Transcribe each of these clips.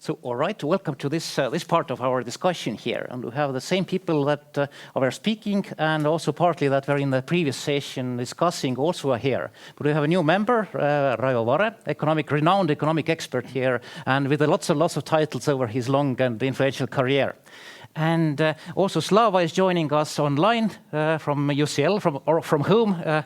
So, all right, welcome to this part of our discussion here. And we have the same people that are speaking and also partly that were in the previous session discussing also are here. But we have a new member, Raivo Vare, renowned economic expert here, and with lots of titles over his long and influential career. And also Slava is joining us online from UCL, from home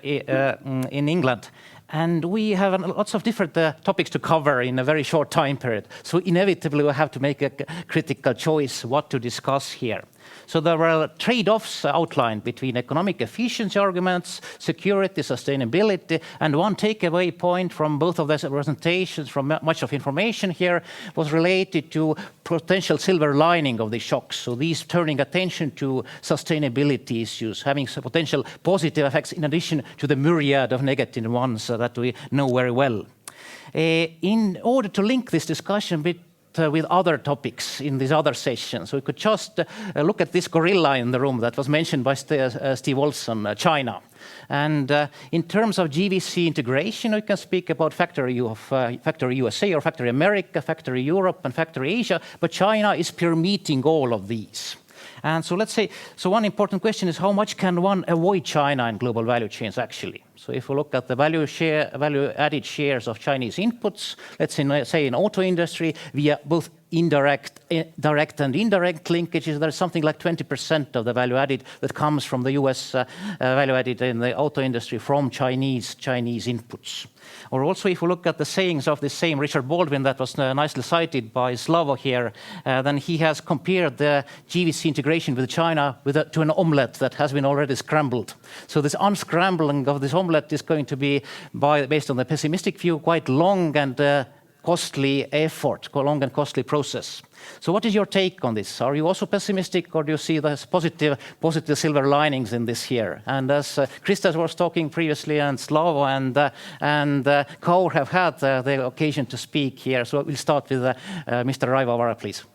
in England. And we have lots of different topics to cover in a very short time period. So inevitably we have to make a critical choice what to discuss here. So there were trade-offs outlined between economic efficiency arguments, security, sustainability, and one takeaway point from both of these presentations, from much of information here, was related to potential silver lining of the shocks. So these turning attention to sustainability issues, having potential positive effects in addition to the myriad of negative ones that we know very well. In order to link this discussion with other topics in these other sessions, we could just look at this gorilla in the room that was mentioned by Steve Olson, China. And in terms of GVC integration, we can speak about Factory USA or Factory America, Factory Europe, and Factory Asia, but China is permeating all of these. And so let's say, so one important question is how much can one avoid China in global value chains actually? So if we look at the value-added shares of Chinese inputs, let's say in auto industry, via both direct and indirect linkages, there's something like 20% of the value added that comes from the US value added in the auto industry from Chinese inputs. Or also if we look at the sayings of the same Richard Baldwin that was nicely cited by Slavo here, then he has compared the GVC integration with China to an omelette that has been already scrambled. So this unscrambling of this omelette is going to be, based on the pessimistic view, quite long and costly effort, long and costly process. So what is your take on this? Are you also pessimistic, or do you see there's positive silver linings in this here? And as Krista was talking previously, and Slavo and Kaur have had the occasion to speak here. So we'll start with Mr. Raivo Vare, please.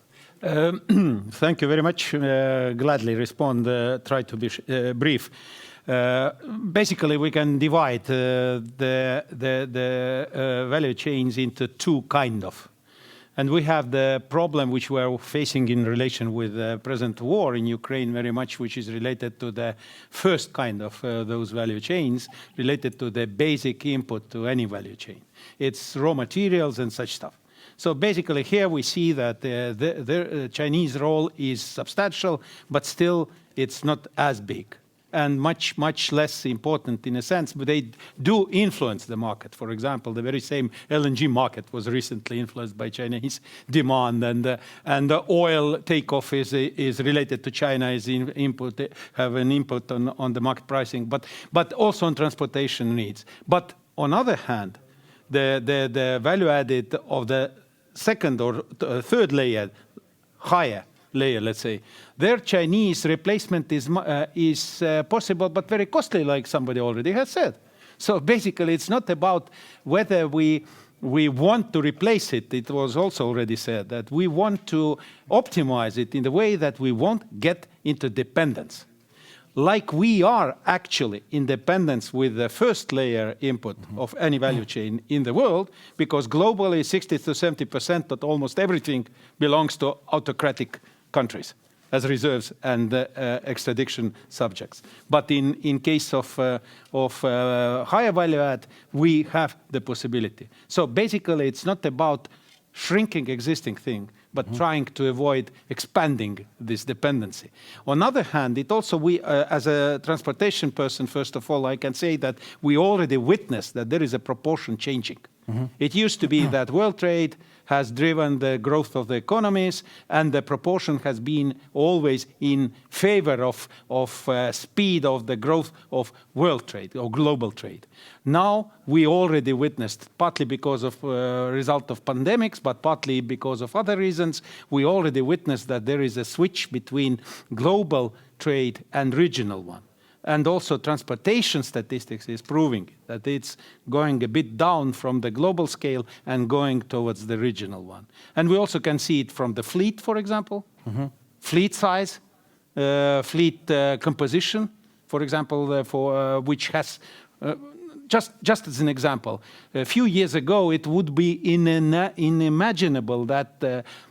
Thank you very much. Gladly respond. Try to be brief. Basically, we can divide the value chains into two kind of. And we have the problem which we are facing in relation with the present war in Ukraine very much, which is related to the first kind of those value chains, related to the basic input to any value chain. It's raw materials and such stuff. So basically here we see that the Chinese role is substantial, but still it's not as big. And much less important in a sense, but they do influence the market. For example, the very same LNG market was recently influenced by Chinese demand, and the oil takeoff is related to China, have an input on the market pricing, but also on transportation needs. But on other hand, the value added of the second or third layer, higher layer, let's say, their Chinese replacement is possible, but very costly, like somebody already has said. So basically, it's not about whether we want to replace it. It was also already said that we want to optimize it in the way that we won't get into dependence. Like we are actually in dependence with the first layer input of any value chain in the world, because globally 60 to 70% of almost everything belongs to autocratic countries as reserves and extradition subjects. But in case of higher value add, we have the possibility. So basically, it's not about shrinking existing thing, but trying to avoid expanding this dependency. On the other hand, it also, as a transportation person, first of all, I can say that we already witnessed that there is a proportion changing. It used to be that world trade has driven the growth of the economies, and the proportion has been always in favor of speed of the growth of world trade or global trade. Now we already witnessed, partly because of result of pandemics, but partly because of other reasons, we already witnessed that there is a switch between global trade and regional one. And also transportation statistics is proving that it's going a bit down from the global scale and going towards the regional one. And we also can see it from the fleet, for example, fleet size, fleet composition, for example, which has just as an example, a few years ago it would be unimaginable that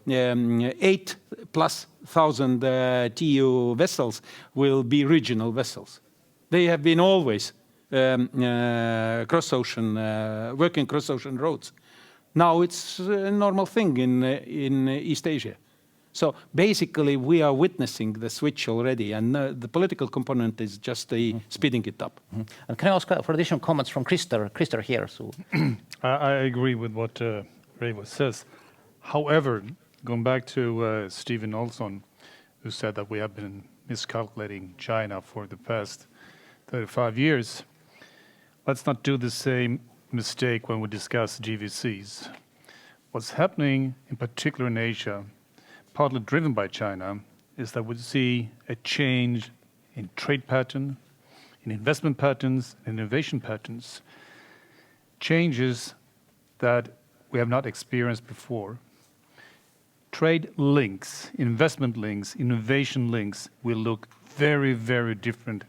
8,000+ TEU vessels will be regional vessels. They have been always cross-ocean, working cross-ocean roads. Now it's a normal thing in East Asia. So basically, we are witnessing the switch already, and the political component is just speeding it up. And can I ask for additional comments from Krister here? So. I agree with what Reivo says. However, going back to Stephen Olsson, who said that we have been miscalculating China for the past 35 years, let's not do the same mistake when we discuss GVCs. What's happening, in particular in Asia, partly driven by China, is that we see a change in trade pattern, in investment patterns, in innovation patterns, changes that we have not experienced before. Trade links, investment links, innovation links will look very, very different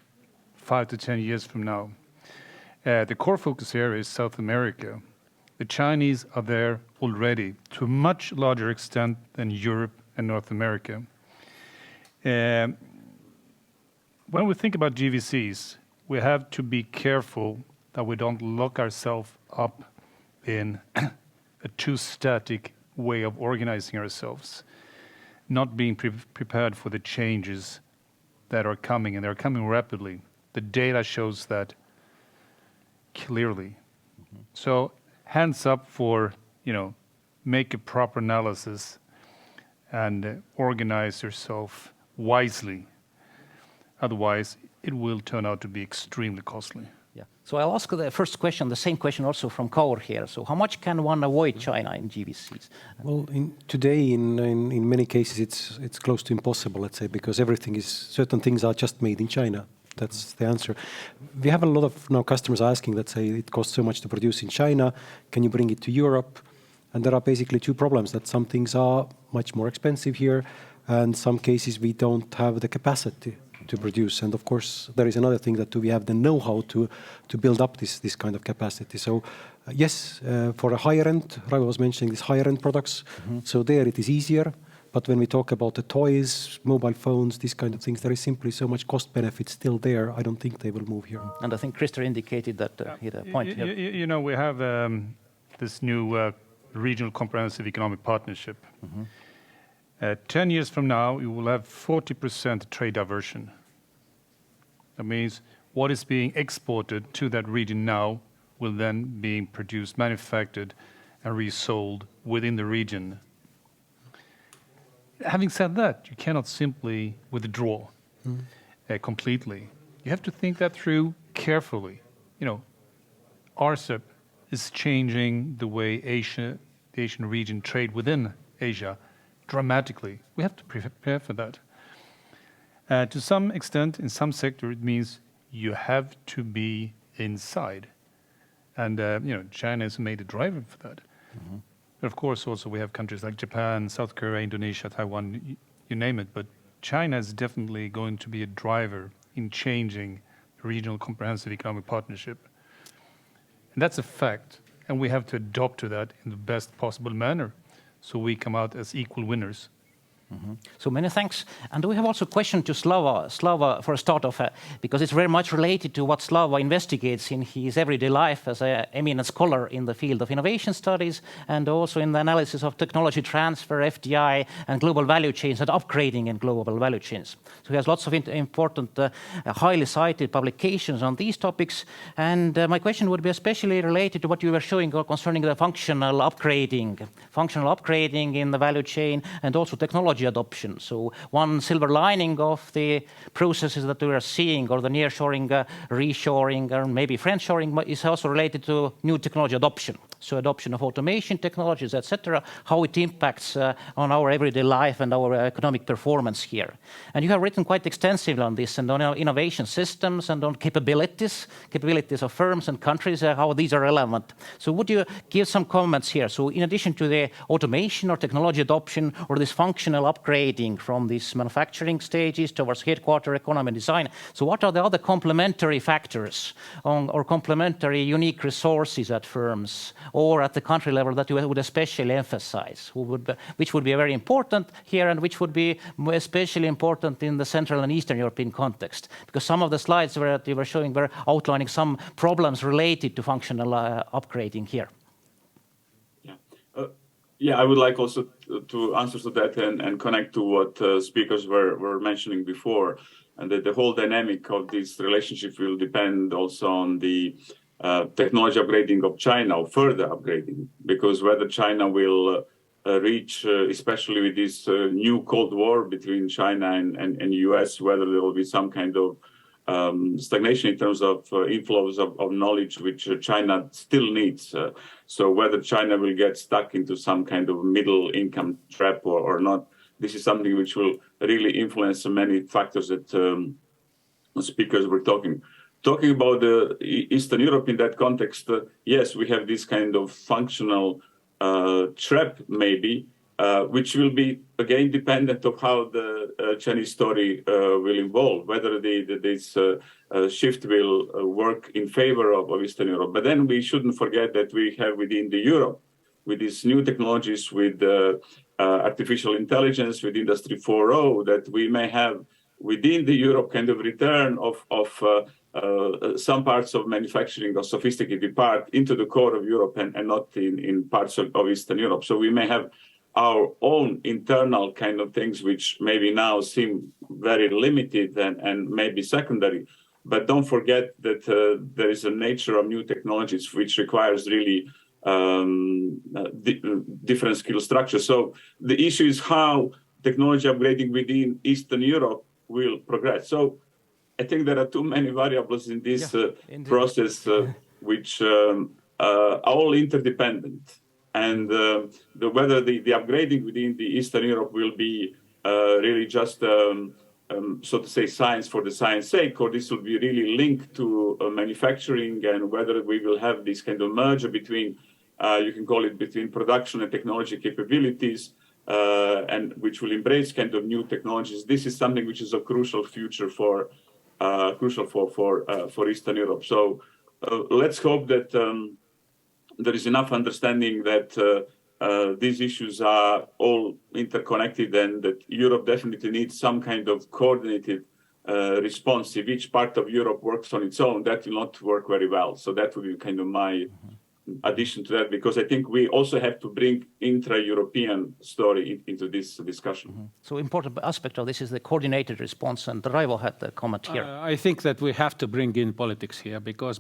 5 to 10 years from now. The core focus here is South America. The Chinese are there already to a much larger extent than Europe and North America. When we think about GVCs, we have to be careful that we don't lock ourselves up in a too static way of organizing ourselves, not being prepared for the changes that are coming, and they're coming rapidly. The data shows that clearly. So hands up for, make a proper analysis and organize yourself wisely. Otherwise, it will turn out to be extremely costly. Yeah. So I'll ask the first question, the same question also from Kaur here. So how much can one avoid China in GVCs? Well, today, in many cases, it's close to impossible, let's say, because certain things are just made in China. That's the answer. We have a lot of now customers asking, let's say, it costs so much to produce in China. Can you bring it to Europe? And there are basically two problems, that some things are much more expensive here, and some cases we don't have the capacity to produce. And of course, there is another thing, that do we have the know-how to build up this kind of capacity. So yes, for a higher end, Raivo was mentioning these higher end products. So there it is easier. But when we talk about the toys, mobile phones, these kind of things, there is simply so much cost benefit still there. I don't think they will move here. And I think Krister indicated that he had a point here. We have this new regional comprehensive economic partnership. 10 years from now, you will have 40% trade diversion. That means what is being exported to that region now will then be produced, manufactured, and resold within the region. Having said that, you cannot simply withdraw completely. You have to think that through carefully. RCEP is changing the way the Asian region trade within Asia dramatically. We have to prepare for that. To some extent, in some sector, it means you have to be inside. And, China has made a driver for that. But of course, also we have countries like Japan, South Korea, Indonesia, Taiwan, you name it. But China is definitely going to be a driver in changing the regional comprehensive economic partnership. And that's a fact. And we have to adopt to that in the best possible manner, so we come out as equal winners. So many thanks. And we have also a question to Slava for a start off, because it's very much related to what Slava investigates in his everyday life as an eminent scholar in the field of innovation studies, and also in the analysis of technology transfer, FDI, and global value chains, and upgrading in global value chains. So he has lots of important, highly cited publications on these topics. And my question would be especially related to what you were showing concerning the functional upgrading in the value chain, and also technology adoption. So one silver lining of the processes that we are seeing, or the nearshoring, reshoring, or maybe friendshoring, is also related to new technology adoption. So adoption of automation technologies, etc., how it impacts on our everyday life and our economic performance here. And you have written quite extensively on this, and on innovation systems, and on capabilities of firms and countries, how these are relevant. So would you give some comments here? So in addition to the automation or technology adoption, or this functional upgrading from these manufacturing stages towards headquarter economy design. So what are the other complementary factors or complementary unique resources at firms or at the country level that you would especially emphasize, which would be very important here and which would be especially important in the Central and Eastern European context? Because some of the slides that you were showing were outlining some problems related to functional upgrading here. Yeah, I would like also to answer to that and connect to what speakers were mentioning before, and that the whole dynamic of this relationship will depend also on the technology upgrading of China, or further upgrading, because whether China will reach, especially with this new Cold War between China and US, whether there will be some kind of stagnation in terms of inflows of knowledge, which China still needs. So whether China will get stuck into some kind of middle income trap or not, this is something which will really influence many factors that speakers were talking. Talking about Eastern Europe in that context, yes, we have this kind of functional trap maybe, which will be again dependent of how the Chinese story will evolve, whether this shift will work in favor of Eastern Europe. But then we shouldn't forget that we have within the Europe, with these new technologies, with artificial intelligence, with Industry 4.0, that we may have within the Europe kind of return of some parts of manufacturing or sophisticated part into the core of Europe and not in parts of Eastern Europe. So we may have our own internal kind of things, which maybe now seem very limited and maybe secondary. But don't forget that there is a nature of new technologies which requires really different skill structure. So the issue is how technology upgrading within Eastern Europe will progress. So I think there are too many variables in this process, which are all interdependent. And whether the upgrading within the Eastern Europe will be really just, so to say, science for the science sake, or this will be really linked to manufacturing, and whether we will have this kind of merger between, you can call it between production and technology capabilities, and which will embrace kind of new technologies. This is something which is a crucial future for Eastern Europe. So let's hope that there is enough understanding that these issues are all interconnected, and that Europe definitely needs some kind of coordinated response. If each part of Europe works on its own, that will not work very well. So that would be kind of my addition to that, because I think we also have to bring intra-European story into this discussion. So important aspect of this is the coordinated response, and Raivo had a comment here. I think that we have to bring in politics here, because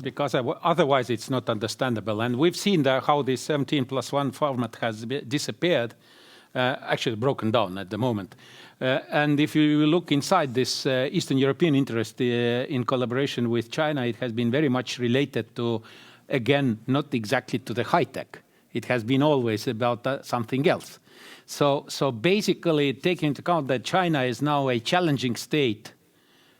otherwise it's not understandable. And we've seen how this 17+1 format has disappeared, actually broken down at the moment. And if you look inside this Eastern European interest in collaboration with China, it has been very much related to, again, not exactly to the high tech. It has been always about something else. So basically, taking into account that China is now a challenging state,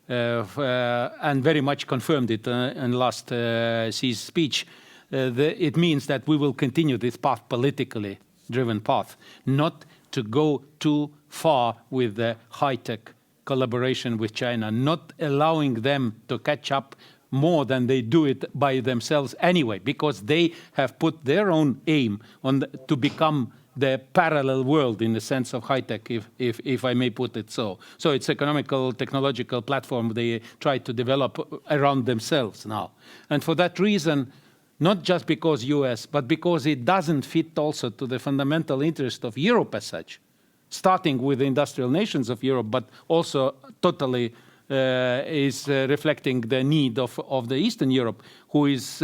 and very much confirmed it in last Xi's speech, it means that we will continue this path, politically driven path, not to go too far with the high tech collaboration with China, not allowing them to catch up more than they do it by themselves anyway, because they have put their own aim on to become the parallel world in the sense of high tech, if I may put it so. So it's economical, technological platform they try to develop around themselves now. And for that reason, not just because US, but because it doesn't fit also to the fundamental interest of Europe as such, starting with the industrial nations of Europe, but also totally is reflecting the need of the Eastern Europe, who is,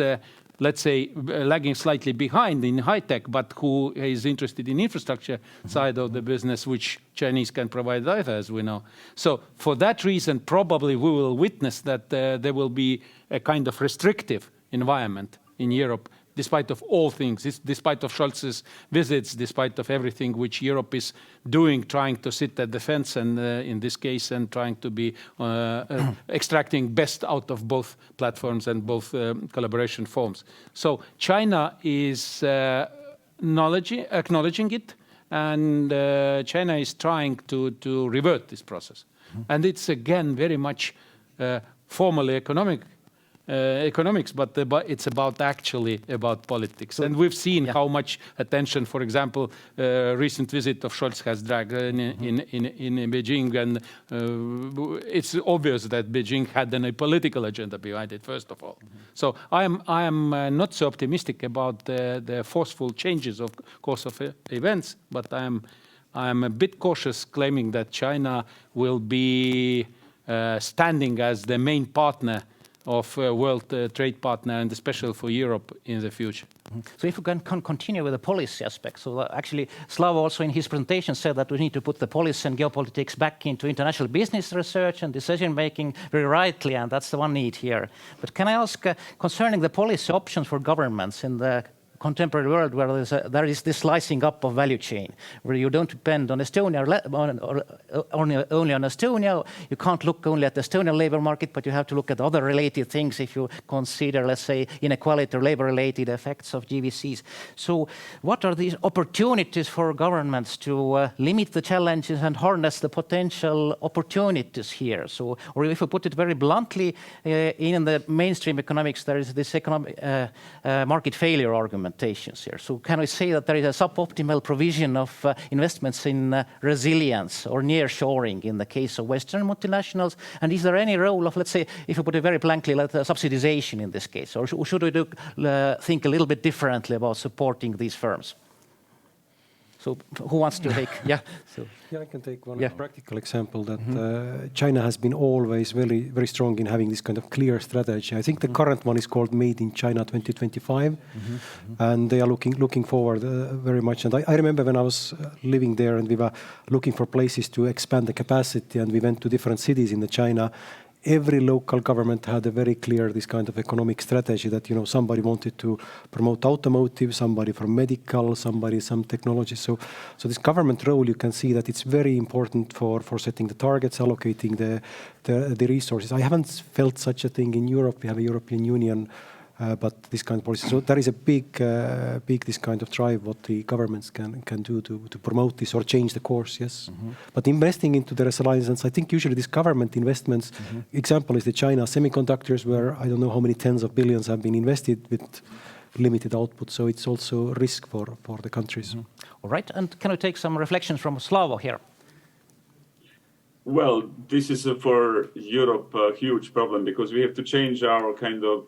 let's say, lagging slightly behind in high tech, but who is interested in infrastructure side of the business, which Chinese can provide either, as we know. So for that reason, probably we will witness that there will be a kind of restrictive environment in Europe, despite of all things, despite of Scholz's visits, despite of everything which Europe is doing, trying to sit at the fence, and in this case, and trying to be extracting best out of both platforms and both collaboration forms. So China is acknowledging it, and China is trying to revert this process. And it's again very much formally economics, but it's actually about politics. And we've seen how much attention, for example, recent visit of Scholz has dragged in Beijing, and it's obvious that Beijing had a political agenda behind it, first of all. So I am not so optimistic about the forceful changes of course of events, but I am a bit cautious claiming that China will be standing as the main partner of world trade partner, and especially for Europe in the future. So if we can continue with the policy aspect, so actually Slava also in his presentation said that we need to put the policy and geopolitics back into international business research and decision making very rightly, and that's the one need here. But can I ask concerning the policy options for governments in the contemporary world where there is this slicing up of value chain, where you don't depend on Estonia only on Estonia. You can't look only at the Estonian labor market, but you have to look at other related things if you consider, let's say, inequality or labor-related effects of GVCs. So what are these opportunities for governments to limit the challenges and harness the potential opportunities here? So, or if we put it very bluntly, in the mainstream economics, there is this market failure argument here. So can we say that there is a suboptimal provision of investments in resilience or nearshoring in the case of Western multinationals? And is there any role of, let's say, if you put it very blankly, like subsidization in this case? Or should we think a little bit differently about supporting these firms? So who wants to take? Yeah. So. Yeah, I can take one practical example that China has been always very strong in having this kind of clear strategy. I think the current one is called Made in China 2025, and they are looking forward very much. And I remember when I was living there and we were looking for places to expand the capacity, and we went to different cities in China. Every local government had a very clear this kind of economic strategy that, you know, somebody wanted to promote automotive, somebody from medical, somebody some technology. So this government role, you can see that it's very important for setting the targets, allocating the resources. I haven't felt such a thing in Europe. We have a European Union, but this kind of policy. So there is a big this kind of drive what the governments can do to promote this or change the course. Yes, but investing into the resilience, I think usually these government investments. Example is the China semiconductors, where I don't know how many tens of billions have been invested with limited output. So it's also a risk for the countries. All right, and can we take some reflections from Slavo here? Well, this is for Europe a huge problem because we have to change our kind of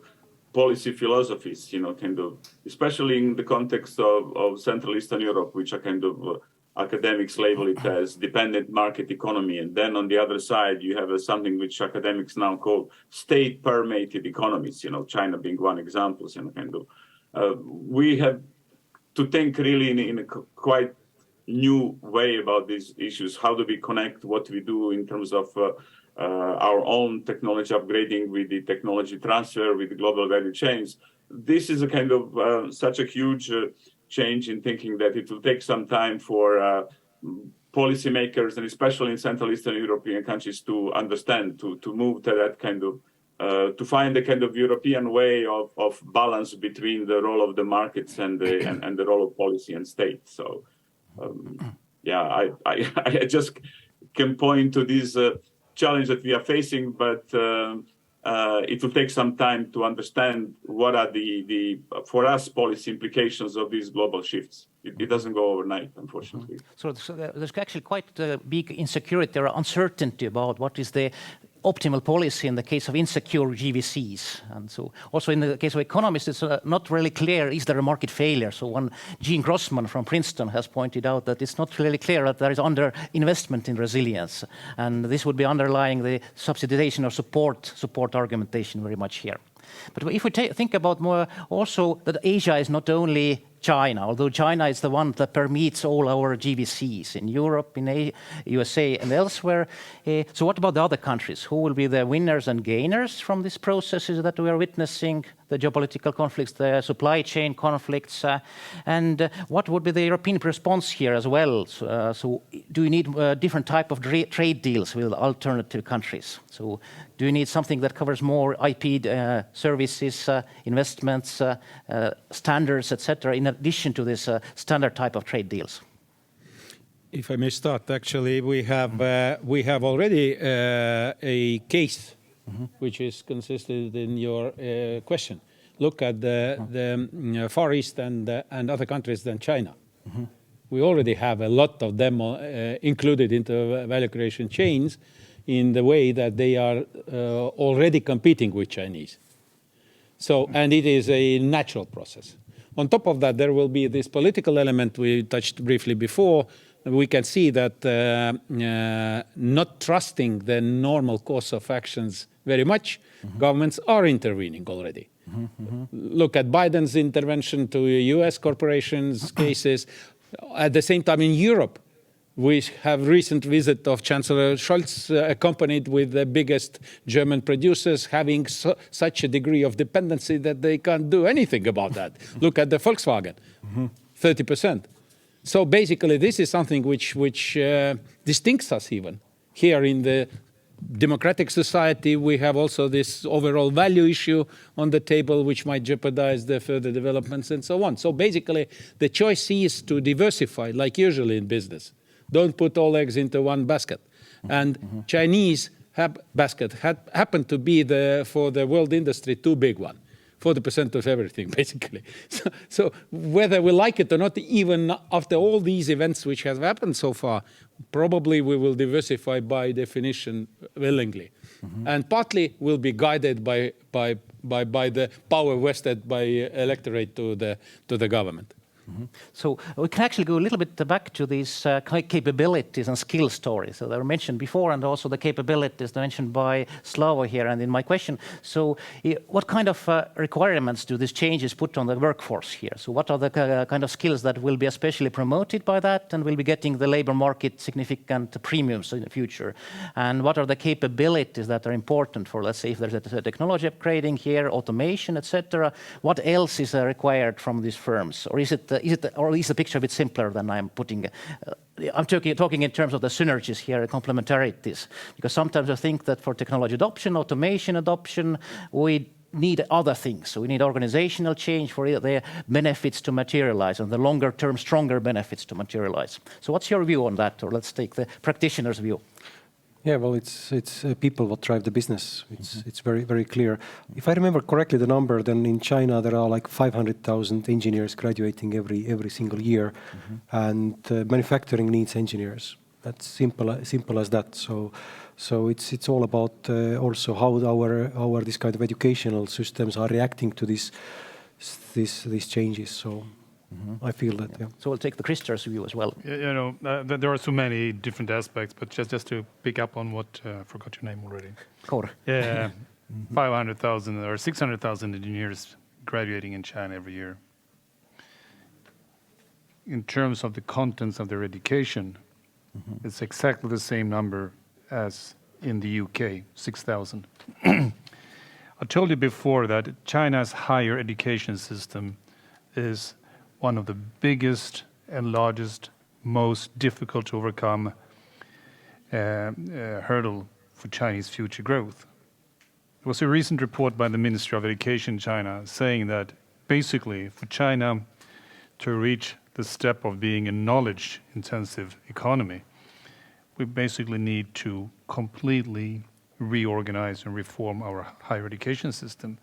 policy philosophies, you know, kind of, especially in the context of Central Eastern Europe, which are kind of academics label it as dependent market economy. And then on the other side, you have something which academics now call state-permeated economies, you know, China being one example, you know, kind of. We have to think really in a quite new way about these issues. How do we connect what we do in terms of our own technology upgrading with the technology transfer, with the global value chains? This is a kind of such a huge change in thinking that it will take some time for policymakers, and especially in Central Eastern European countries, to understand, to move to that kind of, to find a kind of European way of balance between the role of the markets and the role of policy and state. So, yeah, I just can point to this challenge that we are facing, but it will take some time to understand what are the for us policy implications of these global shifts. It doesn't go overnight, unfortunately. So there's actually quite a big insecurity or uncertainty about what is the optimal policy in the case of insecure GVCs. And so also in the case of economists, it's not really clear, is there a market failure? So one Gene Grossman from Princeton has pointed out that it's not really clear that there is under-investment in resilience. And this would be underlying the subsidization or support argumentation very much here. But if we think about more also that Asia is not only China, although China is the one that permeates all our GVCs in Europe, in USA and elsewhere. So what about the other countries? Who will be the winners and gainers from these processes that we are witnessing, the geopolitical conflicts, the supply chain conflicts, and what would be the European response here as well? So do you need different type of trade deals with alternative countries? So do you need something that covers more IP services, investments, standards, etc., in addition to this standard type of trade deals? If I may start, actually, we have already a case which is consisted in your question. Look at the Far East and other countries than China. We already have a lot of them included into value creation chains in the way that they are already competing with Chinese. So, and it is a natural process. On top of that, there will be this political element we touched briefly before. We can see that not trusting the normal course of actions very much, governments are intervening already. Look at Biden's intervention to US corporations cases. At the same time in Europe, we have recent visit of Chancellor Scholz accompanied with the biggest German producers having such a degree of dependency that they can't do anything about that. Look at the Volkswagen, 30%. So basically this is something which distincts us even. Here in the democratic society, we have also this overall value issue on the table, which might jeopardize the further developments and so on. So basically, the choice is to diversify, like usually in business. Don't put all eggs into one basket. And Chinese basket happened to be, for the world industry, too big one. 40% of everything, basically. So whether we like it or not, even after all these events which have happened so far, probably we will diversify by definition willingly. And partly will be guided by the power vested by electorate to the government. So we can actually go a little bit back to these capabilities and skill stories. So they were mentioned before, and also the capabilities mentioned by Slavo here and in my question. So what kind of requirements do these changes put on the workforce here? So what are the kind of skills that will be especially promoted by that and will be getting the labor market significant premiums in the future? And what are the capabilities that are important for, let's say, if there's a technology upgrading here, automation, etc. What else is required from these firms? Or is the picture a bit simpler than I'm putting? I'm talking in terms of the synergies here, complementarities, because sometimes I think that for technology adoption, automation adoption, we need other things. So we need organizational change for the benefits to materialize and the longer term, stronger benefits to materialize. So what's your view on that? Or let's take the practitioner's view. Yeah, well, it's people what drive the business. It's very, very clear. If I remember correctly, the number, then in China there are like 500,000 engineers graduating every single year, and manufacturing needs engineers. That's simple as that. So it's all about also how our this kind of educational systems are reacting to these changes. So. I feel that, yeah. So we'll take the Christer's view as well. You know, there are so many different aspects, but just to pick up on what, forgot your name already. Kor. Yeah, 500,000 or 600,000 engineers graduating in China every year. In terms of the contents of their education, it's exactly the same number as in the UK, 6,000. I told you before that China's higher education system is one of the biggest and largest, most difficult to overcome hurdle for Chinese future growth. There was a recent report by the Ministry of Education in China saying that basically for China to reach the step of being a knowledge-intensive economy, we basically need to completely reorganize and reform our higher education system.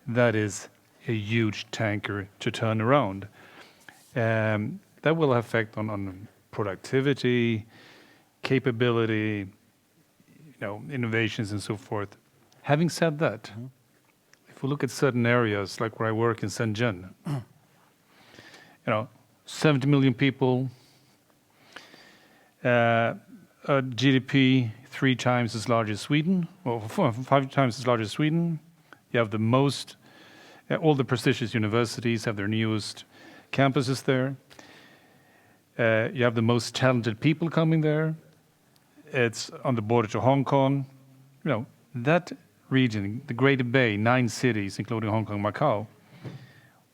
That is a huge tanker to turn around. That will affect on productivity, capability, innovations and so forth. Having said that, if we look at certain areas like where I work in Shenzhen, 70 million people, a GDP 3 times as large as Sweden, or 5 times as large as Sweden. You have the most, all the prestigious universities have their newest campuses there. You have the most talented people coming there. It's on the border to Hong Kong. That region, the Greater Bay, 9 cities, including Hong Kong, Macau.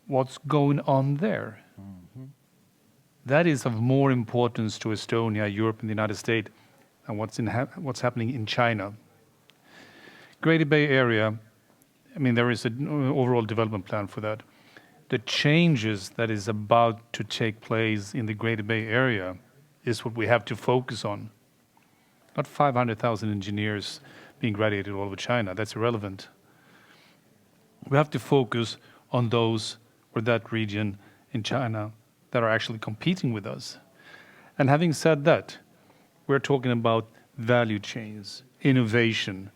What's going on there? That is of more importance to Estonia, Europe, and the United States than what's happening in China. Greater Bay Area, there is an overall development plan for that. The changes that is about to take place in the Greater Bay Area is what we have to focus on. Not 500,000 engineers being graduated all over China. That's irrelevant. We have to focus on those or that region in China that are actually competing with us. And having said that, we're talking about value chains, innovation.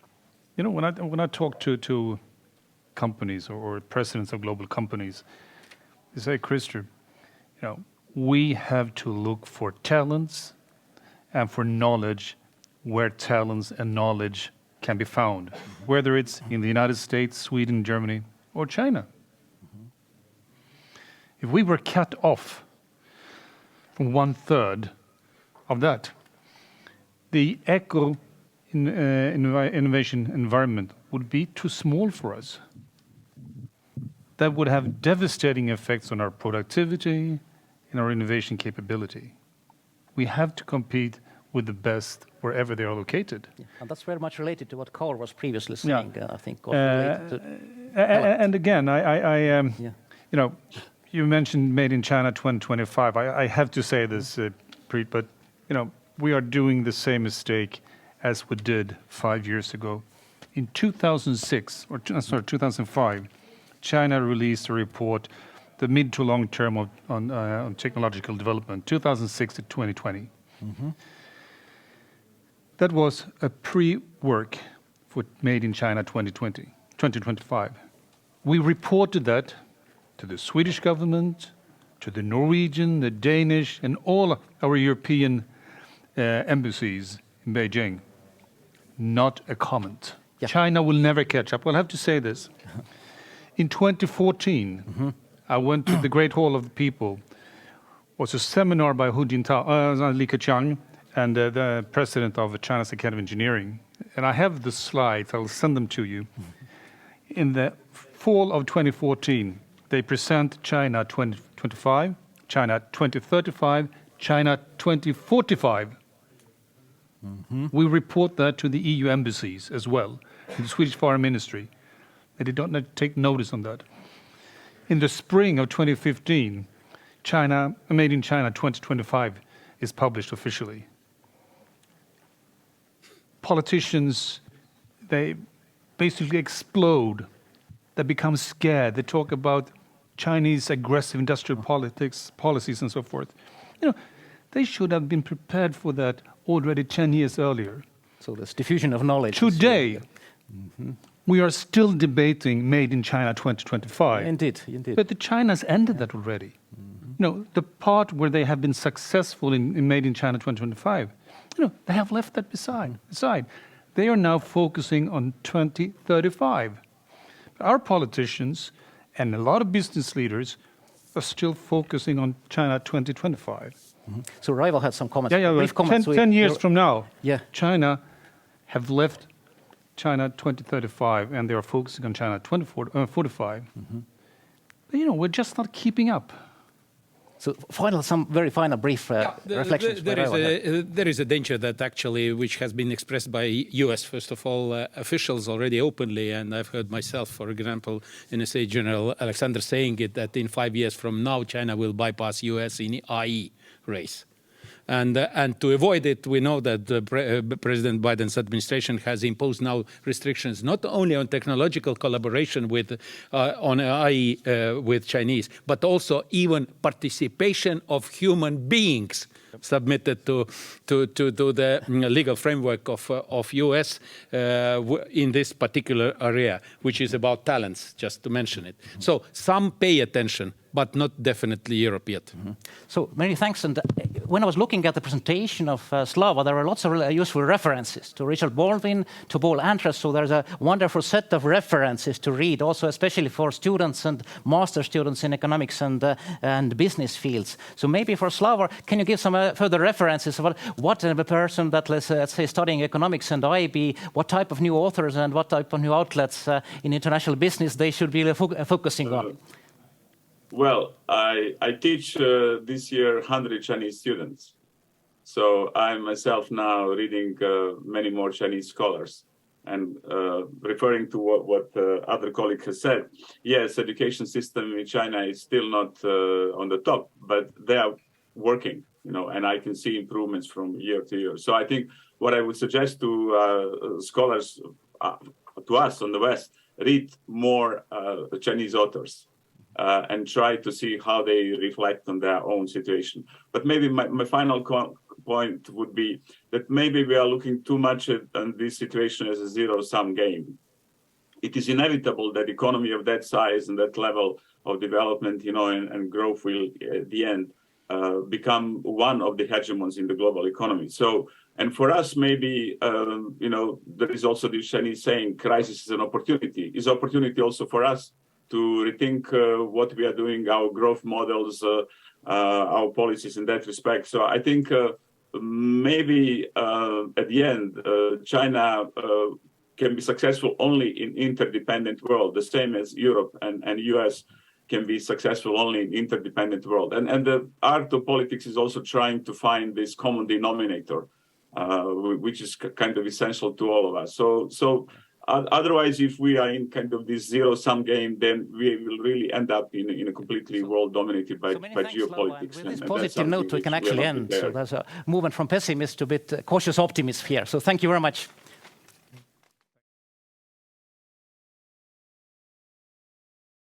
You know, when I talk to companies or presidents of global companies, they say, Christer, you know, we have to look for talents and for knowledge where talents and knowledge can be found, whether it's in the United States, Sweden, Germany, or China. If we were cut off from 1/3 of that, the innovation environment would be too small for us. That would have devastating effects on our productivity and our innovation capability. We have to compete with the best wherever they are located. Yeah. And that's very much related to what Carl was previously saying, I think. And again, you know, you mentioned Made in China 2025. I have to say this, Preet, but you know, we are doing the same mistake as we did 5 years ago. In 2005, China released a report, the mid to long term on technological development, 2006 to 2020. That was a pre-work for Made in China 2025. We reported that to the Swedish government, to the Norwegian, the Danish, and all our European embassies in Beijing. Not a comment. Yeah. China will never catch up. We'll have to say this. In 2014, I went to the Great Hall of the People. It was a seminar by Hu Jintao, Li Keqiang, and the president of China's Academy of Engineering. And I have the slides. I'll send them to you. In the fall of 2014, they present China 2025, China 2035, China 2045. We report that to the EU embassies as well, and the Swedish Foreign Ministry. They did not take notice on that. In the spring of 2015, China, Made in China 2025 is published officially. Politicians, they basically explode. They become scared. They talk about Chinese aggressive industrial policies and so forth. You know, they should have been prepared for that already 10 years earlier. So this diffusion of knowledge. Today, we are still debating Made in China 2025. Indeed. But the China's ended that already. You know, the part where they have been successful in Made in China 2025, you know, they have left that beside. They are now focusing on 2035. Our politicians and a lot of business leaders are still focusing on China 2025. So Raivo had some comments. Brief comments. 10 years from now, China have left China 2035 and they are focusing on China 2045. But, you know, we're just not keeping up. So some very final brief reflections. There is a danger that actually, which has been expressed by US, first of all, officials already openly, and I've heard myself, for example, NSA General Alexander saying it, that in 5 years from now, China will bypass US in the IE race. And to avoid it, we know that President Biden's administration has imposed now restrictions not only on technological collaboration on IE with Chinese, but also even participation of human beings submitted to the legal framework of US in this particular area, which is about talents, just to mention it. So some pay attention, but not definitely Europe yet. So many thanks. And when I was looking at the presentation of Slava, there were lots of useful references to Richard Baldwin, to Paul Andrus. So there's a wonderful set of references to read, also especially for students and master students in economics and business fields. So maybe for Slava, can you give some further references about what a person that, let's say, studying economics and IB, what type of new authors and what type of new outlets in international business they should be focusing on? Well, I teach this year 100 Chinese students. So I'm myself now reading many more Chinese scholars. And referring to what other colleague has said, yes, education system in China is still not on the top, but they are working. and I can see improvements from year to year. So I think what I would suggest to scholars, to us on the West, read more Chinese authors and try to see how they reflect on their own situation. But maybe my final point would be that maybe we are looking too much at this situation as a zero-sum game. It is inevitable that economy of that size and that level of development, and growth will, at the end, become one of the hegemons in the global economy. So, and for us, maybe, there is also the Chinese saying, crisis is an opportunity. Is opportunity also for us to rethink what we are doing, our growth models, our policies in that respect. So I think maybe at the end, China can be successful only in interdependent world, the same as Europe and US can be successful only in interdependent world. And the art of politics is also trying to find this common denominator, which is kind of essential to all of us. So otherwise, if we are in kind of this zero-sum game, then we will really end up in a completely world dominated by geopolitics. With this positive note, we can actually end. So there's a movement from pessimist to a bit cautious optimist here. So thank you very much.